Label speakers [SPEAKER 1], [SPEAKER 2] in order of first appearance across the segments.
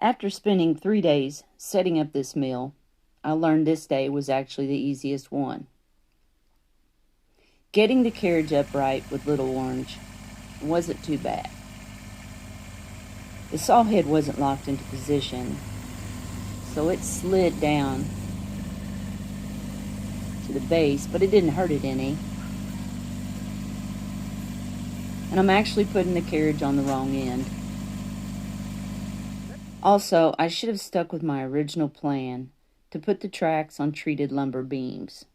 [SPEAKER 1] After spending 3 days setting up this mill, I learned this day was actually the easiest one. Getting the carriage upright with Little Orange wasn't too bad. The saw head wasn't locked into position, so it slid down to the base, but it didn't hurt it any. And I'm actually putting the carriage on the wrong end. Also, I should have stuck with my original plan to put the tracks on treated lumber beams.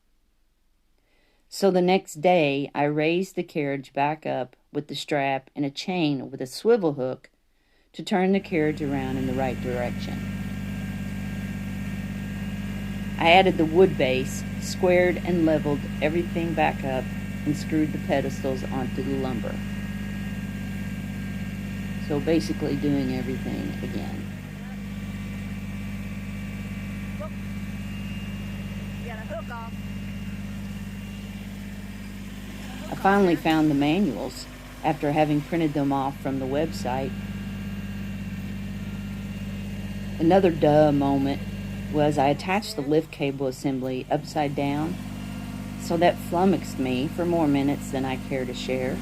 [SPEAKER 1] So the next day, I raised the carriage back up with the strap and a chain with a swivel hook to turn the carriage around in the right direction. I added the wood base, squared and leveled everything back up, and screwed the pedestals onto the lumber. So basically doing everything again. I finally found the manuals after having printed them off from the website. Another duh moment was I attached the lift cable assembly upside down, so that flummoxed me for more minutes than I care to share.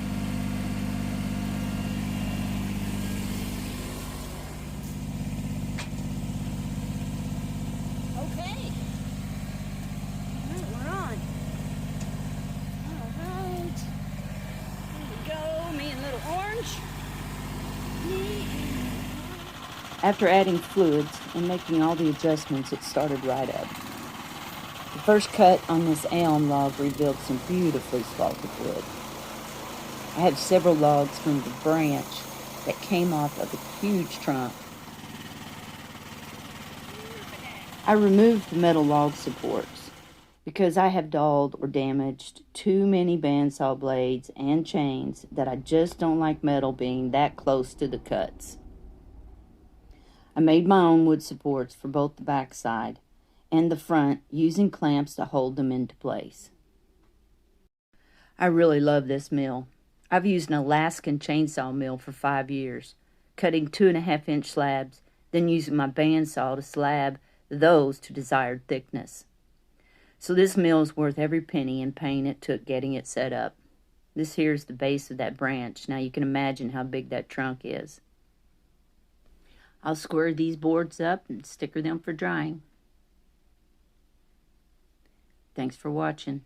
[SPEAKER 2] Okay. We're on. Alright. Here we go, me and Little Orange.
[SPEAKER 1] After adding fluids and making all the adjustments, it started right up. The first cut on this elm log revealed some beautifully spalted wood. I have several logs from the branch that came off of a huge trunk. I removed the metal log supports because I have dulled or damaged too many bandsaw blades and chains that I just don't like metal being that close to the cuts. I made my own wood supports for both the back side and the front, using clamps to hold them into place. I really love this mill. I've used an Alaskan chainsaw mill for 5 years, cutting 2.5-inch slabs, then using my bandsaw to slab those to desired thickness. So this mill is worth every penny and pain it took getting it set up. This here is the base of that branch. Now you can imagine how big that trunk is. I'll square these boards up and sticker them for drying. Thanks for watching.